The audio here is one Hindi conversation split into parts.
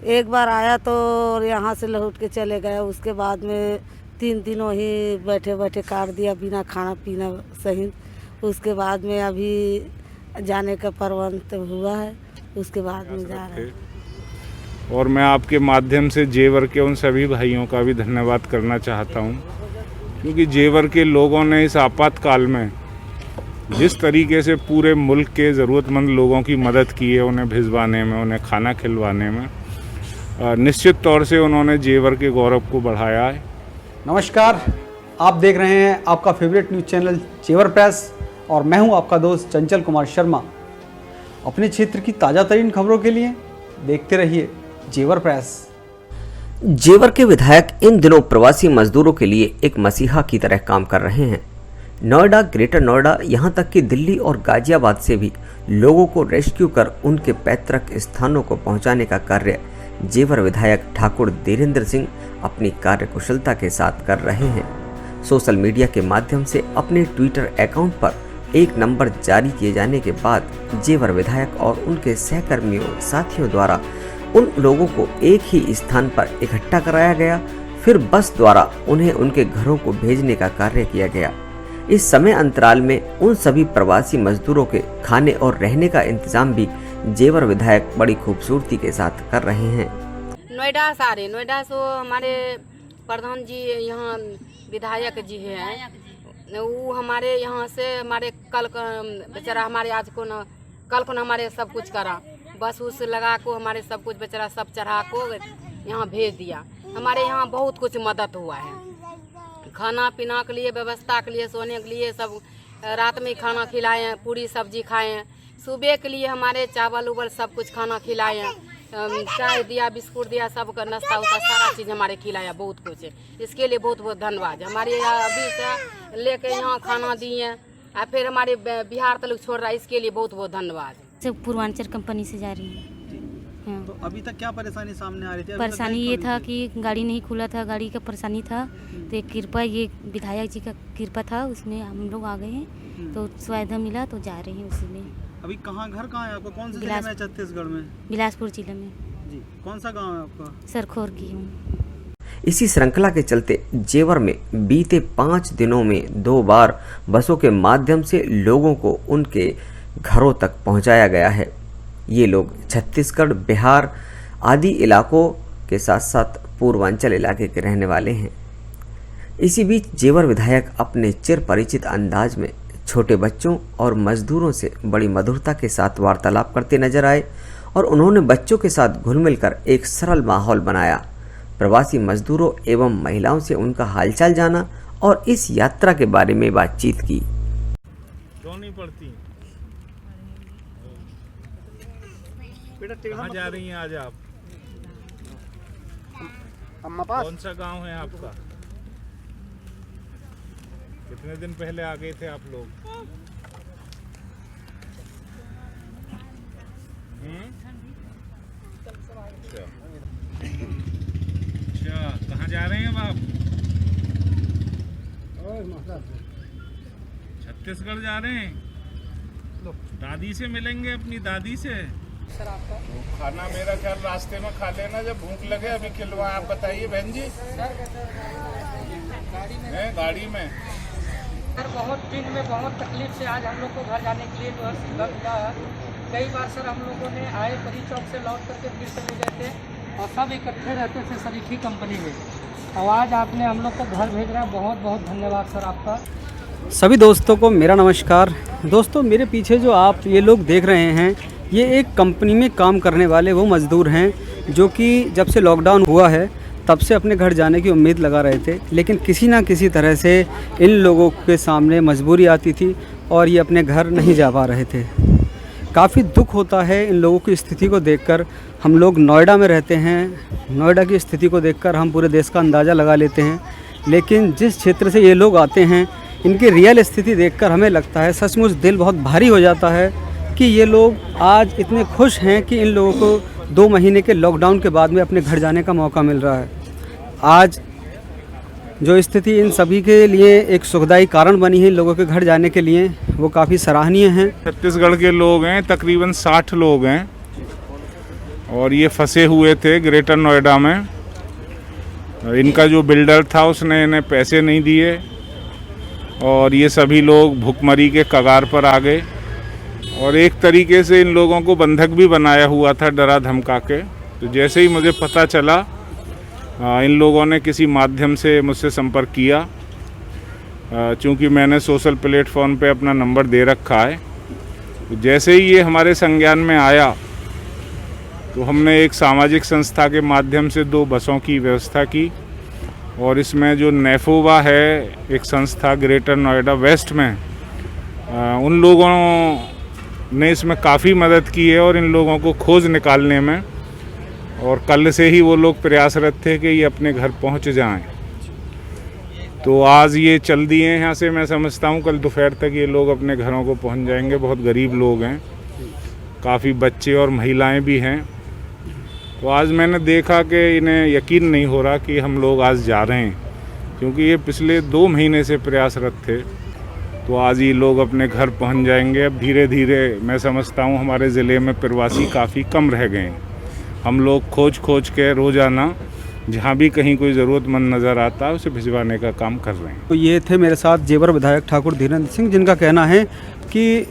एक बार आया तो यहाँ से लौट के चले गए। उसके बाद में 3 दिन वहीं बैठे बैठे काट दिया बिना खाना पीना सहित। उसके बाद में अभी जाने का प्रबंध हुआ है, उसके बाद में जा रहे हैं। और मैं आपके माध्यम से जेवर के उन सभी भाइयों का भी धन्यवाद करना चाहता हूं, क्योंकि जेवर के लोगों ने इस आपातकाल में जिस तरीके से पूरे मुल्क के ज़रूरतमंद लोगों की मदद की है, उन्हें भिजवाने में, उन्हें खाना खिलवाने में, निश्चित तौर से उन्होंने जेवर के गौरव को बढ़ाया है। नमस्कार, आप देख रहे हैं आपका फेवरेट न्यूज़ चैनल जेवर प्रेस और मैं हूं आपका दोस्त चंचल कुमार शर्मा। अपने क्षेत्र की ताज़ा तरीन खबरों के लिए देखते रहिए जेवर प्रेस। जेवर के विधायक इन दिनों प्रवासी मजदूरों के लिए एक मसीहा की तरह काम कर रहे हैं। नोएडा, ग्रेटर नोएडा, यहां तक कि दिल्ली और गाजियाबाद से भी लोगों को रेस्क्यू कर उनके पैतृक स्थानों को पहुंचाने का कार्य जेवर विधायक ठाकुर धीरेन्द्र सिंह अपनी कार्यकुशलता के साथ कर रहे हैं। सोशल मीडिया के माध्यम से अपने ट्विटर अकाउंट पर एक नंबर जारी किए जाने के बाद जेवर विधायक और उनके सहकर्मियों साथियों द्वारा उन लोगों को एक ही स्थान पर इकट्ठा कराया गया। फिर बस द्वारा उन्हें उनके घरों को भेजने का कार्य किया गया। इस समय अंतराल में उन सभी प्रवासी मजदूरों के खाने और रहने का इंतजाम भी जेवर विधायक बड़ी खूबसूरती के साथ कर रहे हैं। नोएडा से हमारे प्रधान जी यहाँ विधायक जी हैं, वो हमारे यहाँ से हमारे कल बेचारा हमारे आज को न कल को हमारे सब कुछ करा, बस उस लगा को हमारे सब कुछ बेचारा सब चढ़ा को यहाँ भेज दिया। हमारे यहाँ बहुत कुछ मदद हुआ है, खाना पीना के लिए, व्यवस्था के लिए, सोने के लिए, सब रात में खाना खिलाए, पूरी सब्जी खाएं, सुबह के लिए हमारे चावल उवल सब कुछ खाना खिलाए, चाय दिया, बिस्कुट दिया, सब का नाश्ता उस्ता सारा चीज़ हमारे खिलाया, बहुत कुछ। इसके लिए बहुत बहुत धन्यवाद। हमारे यहाँ अभी से लेके यहाँ खाना दिए और फिर हमारे बिहार तक छोड़ रहा है, इसके लिए बहुत बहुत धन्यवाद। सब पूर्वांचल कंपनी से जा रही है। हाँ। तो अभी तक क्या परेशानी सामने आ रही थी? परेशानी ये था कि गाड़ी नहीं खुला था, गाड़ी का परेशानी था, तो कृपा ये विधायक जी का कृपा था, उसमें हम लोग आ गए हैं, तो सुविधा मिला तो जा रहे हैं उसी में। अभी घर कहाँ है आपका? कौन से जिले में? छत्तीसगढ़ में, बिलासपुर जिले में जी। कौन सा गांव है आपका? सरखोर की हूँ। इसी श्रृंखला के चलते जेवर में बीते 5 दिनों में 2 बार बसों के माध्यम से लोगों को उनके घरों तक पहुंचाया गया है। ये लोग छत्तीसगढ़, बिहार आदि इलाकों के साथ साथ पूर्वांचल इलाके के रहने वाले हैं। इसी बीच जेवर विधायक अपने चिर परिचित अंदाज में छोटे बच्चों और मजदूरों से बड़ी मधुरता के साथ वार्तालाप करते नजर आए और उन्होंने बच्चों के साथ घुल मिलकर एक सरल माहौल बनाया। प्रवासी मजदूरों एवं महिलाओं से उनका हालचाल जाना और इस यात्रा के बारे में बातचीत की। क्यों नहीं पड़ती? कहाँ जा रही हैं आज आप? कौन सा गांव है आपका? कितने दिन पहले आ गए थे आप लोग? अच्छा, कहाँ जा रहे हैं अब आप? छत्तीसगढ़ जा रहे हैं। दादी से मिलेंगे, अपनी दादी से। खाना मेरा ख्याल रास्ते में खा लेना जब भूख लगे। अभी खिलवा आप बताइए बहन जी। गाड़ी में बहुत दिन में बहुत तकलीफ से आज हम लोग को घर जाने के लिए जो है सुविधा मिला है। कई बार सर हम लोगों ने आए परी चौक से लौट करके फिर चले गए थे और सब इकट्ठे रहते थे सर एक ही कंपनी में, और आज आपने हम लोग को घर भेज रहा है, बहुत बहुत धन्यवाद सर आपका। सभी दोस्तों को मेरा नमस्कार। दोस्तों, मेरे पीछे जो आप ये लोग देख रहे हैं, ये एक कंपनी में काम करने वाले वो मज़दूर हैं जो कि जब से लॉकडाउन हुआ है तब से अपने घर जाने की उम्मीद लगा रहे थे, लेकिन किसी ना किसी तरह से इन लोगों के सामने मजबूरी आती थी और ये अपने घर नहीं जा पा रहे थे। काफ़ी दुख होता है इन लोगों की स्थिति को देखकर। हम लोग नोएडा में रहते हैं, नोएडा की स्थिति को देखकर हम पूरे देश का अंदाज़ा लगा लेते हैं, लेकिन जिस क्षेत्र से ये लोग आते हैं, इनकी रियल स्थिति देखकर हमें लगता है सचमुच दिल बहुत भारी हो जाता है कि ये लोग आज इतने खुश हैं कि इन लोगों को 2 महीने के लॉकडाउन के बाद में अपने घर जाने का मौका मिल रहा है। आज जो स्थिति इन सभी के लिए एक सुखदायी कारण बनी है इन लोगों के घर जाने के लिए, वो काफ़ी सराहनीय हैं। छत्तीसगढ़ के लोग हैं, तकरीबन 60 लोग हैं और ये फंसे हुए थे ग्रेटर नोएडा में। इनका जो बिल्डर था उसने इन्हें पैसे नहीं दिए और ये सभी लोग भुखमरी के कगार पर आ गए और एक तरीके से इन लोगों को बंधक भी बनाया हुआ था डरा धमका के। तो जैसे ही मुझे पता चला इन लोगों ने किसी माध्यम से मुझसे संपर्क किया। चूँकि मैंने सोशल प्लेटफॉर्म पे अपना नंबर दे रखा है, तो जैसे ही ये हमारे संज्ञान में आया तो हमने एक सामाजिक संस्था के माध्यम से 2 बसों की व्यवस्था की और इसमें जो नेफोवा है एक संस्था ग्रेटर नोएडा वेस्ट में, उन लोगों ने इसमें काफ़ी मदद की है और इन लोगों को खोज निकालने में। और कल से ही वो लोग प्रयासरत थे कि ये अपने घर पहुंच जाएं। तो आज ये चल दिए यहाँ से। मैं समझता हूँ कल दोपहर तक ये लोग अपने घरों को पहुँच जाएंगे। बहुत गरीब लोग हैं, काफ़ी बच्चे और महिलाएं भी हैं। तो आज मैंने देखा कि इन्हें यकीन नहीं हो रहा कि हम लोग आज जा रहे हैं, क्योंकि ये पिछले 2 महीने से प्रयासरत थे। तो आज ये लोग अपने घर पहुंच जाएंगे। अब धीरे धीरे मैं समझता हूँ हमारे ज़िले में प्रवासी काफ़ी कम रह गए हैं। हम लोग खोज के रोज़ाना जहाँ भी कहीं कोई ज़रूरतमंद नज़र आता है उसे भिजवाने का काम कर रहे हैं। तो ये थे मेरे साथ जेवर विधायक ठाकुर धीरेन्द्र सिंह, जिनका कहना है कि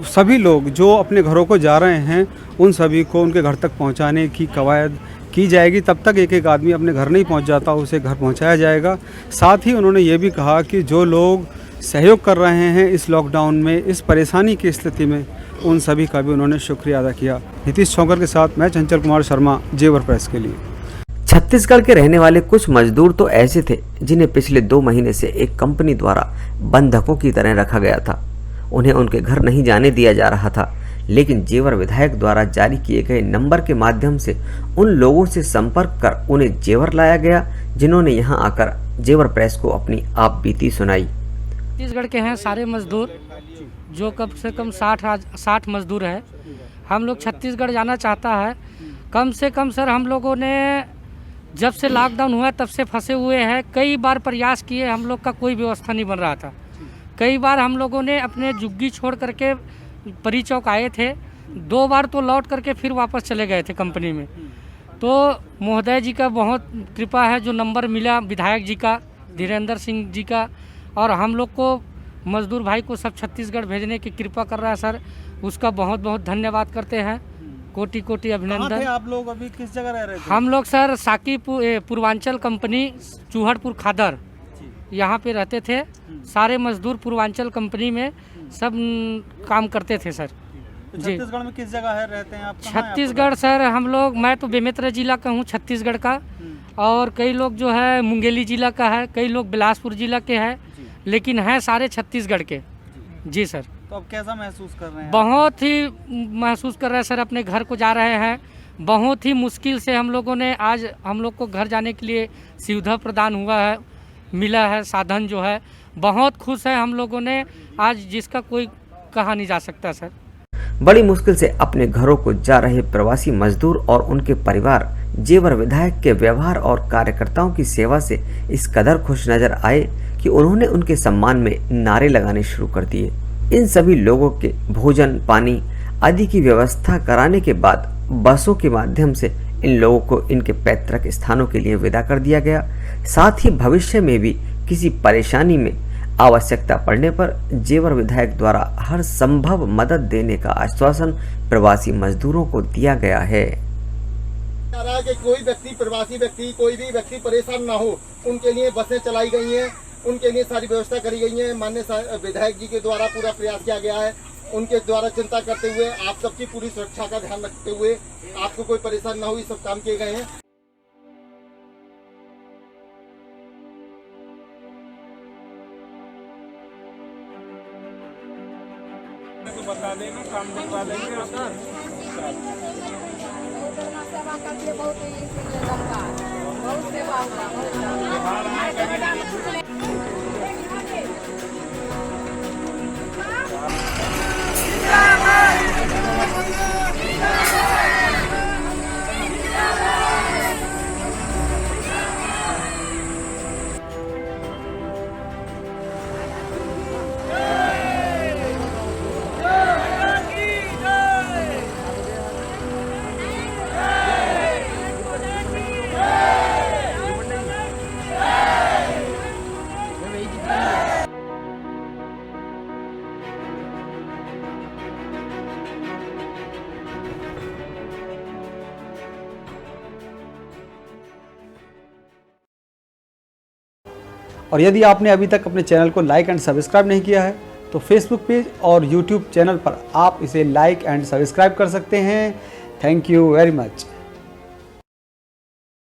सभी लोग जो अपने घरों को जा रहे हैं उन सभी को उनके घर तक पहुंचाने की कवायद की जाएगी। तब तक एक आदमी अपने घर नहीं पहुंच जाता, उसे घर पहुंचाया जाएगा। साथ ही उन्होंने ये भी कहा कि जो लोग सहयोग कर रहे हैं इस लॉकडाउन में, इस परेशानी की स्थिति में, उन सभी का भी उन्होंने शुक्रिया अदा किया। नीतीश चौंकर के साथ मैं चंचल कुमार शर्मा, जेवर प्रेस के लिए। छत्तीसगढ़ के रहने वाले कुछ मजदूर तो ऐसे थे जिन्हें पिछले 2 महीने से एक कंपनी द्वारा बंधकों की तरह रखा गया था। उन्हें उनके घर नहीं जाने दिया जा रहा था, लेकिन जेवर विधायक द्वारा जारी किए गए नंबर के माध्यम से उन लोगों से संपर्क कर उन्हें जेवर लाया गया, जिन्होंने यहां आकर जेवर प्रेस को अपनी आप बीती सुनाई। छत्तीसगढ़ के हैं सारे मजदूर, जो कम से कम 60 मजदूर है। हम लोग छत्तीसगढ़ जाना चाहता है। कम से कम सर हम लोगों ने जब से लॉकडाउन हुआ तब से फंसे हुए हैं। कई बार प्रयास किए, हम लोग का कोई व्यवस्था नहीं बन रहा था। कई बार हम लोगों ने अपने जुग्गी छोड़ करके परी चौक आए थे, 2 बार तो लौट करके फिर वापस चले गए थे कंपनी में। तो महोदय जी का बहुत कृपा है, जो नंबर मिला विधायक जी का, धीरेन्द्र सिंह जी का, और हम लोग को मजदूर भाई को सब छत्तीसगढ़ भेजने की कृपा कर रहा है सर, उसका बहुत बहुत धन्यवाद करते हैं। कोटि कोटि अभिनंदन। आप लोग अभी किस जगह रह रहे थे? हम लोग सर साकी पूर्वांचल कंपनी चूहड़पुर खादर यहाँ पे रहते थे। सारे मजदूर पूर्वांचल कंपनी में सब काम करते थे सर। तो छत्तीसगढ़ में किस जगह है रहते हैं आप? छत्तीसगढ़ सर हम लोग, मैं तो बेमेतरा जिला का हूँ छत्तीसगढ़ का, और कई लोग जो है मुंगेली जिला का है, कई लोग बिलासपुर जिला के हैं, लेकिन हैं सारे छत्तीसगढ़ के। जी सर। तो अब कैसा महसूस कर रहे हैं? बहुत ही महसूस कर रहे हैं सर, अपने घर को जा रहे हैं। बहुत ही मुश्किल से हम लोगों ने आज हम लोग को घर जाने के लिए सुविधा प्रदान हुआ है, मिला है साधन जो है। बहुत खुश है हम लोगों ने आज, जिसका कोई कहा नहीं जा सकता सर। बड़ी मुश्किल से अपने घरों को जा रहे प्रवासी मजदूर और उनके परिवार जेवर विधायक के व्यवहार और कार्यकर्ताओं की सेवा से इस कदर खुश नजर आए कि उन्होंने उनके सम्मान में नारे लगाने शुरू कर दिए। इन सभी लोगों के भोजन, पानी आदि की व्यवस्था कराने के बाद बसों के माध्यम से इन लोगों को इनके पैतृक स्थानों के लिए विदा कर दिया गया। साथ ही भविष्य में भी किसी परेशानी में आवश्यकता पड़ने पर जेवर विधायक द्वारा हर संभव मदद देने का आश्वासन प्रवासी मजदूरों को दिया गया है। कि कोई व्यक्ति, प्रवासी व्यक्ति, कोई भी व्यक्ति परेशान ना हो, उनके लिए बसें चलाई गई हैं, उनके लिए सारी व्यवस्था करी गई है। माननीय विधायक जी के द्वारा पूरा प्रयास किया गया है। उनके द्वारा चिंता करते हुए, आप सबकी पूरी सुरक्षा का ध्यान रखते हुए, आपको कोई परेशानी ना हो, ये सब काम किए गए हैं। बता देना, काम करवा देंगे। सेवा करके बहुत सेवा और यदि आपने अभी तक अपने चैनल को लाइक एंड सब्सक्राइब नहीं किया है तो फेसबुक पेज और यूट्यूब चैनल पर आप इसे लाइक एंड सब्सक्राइब कर सकते हैं। Thank you very much.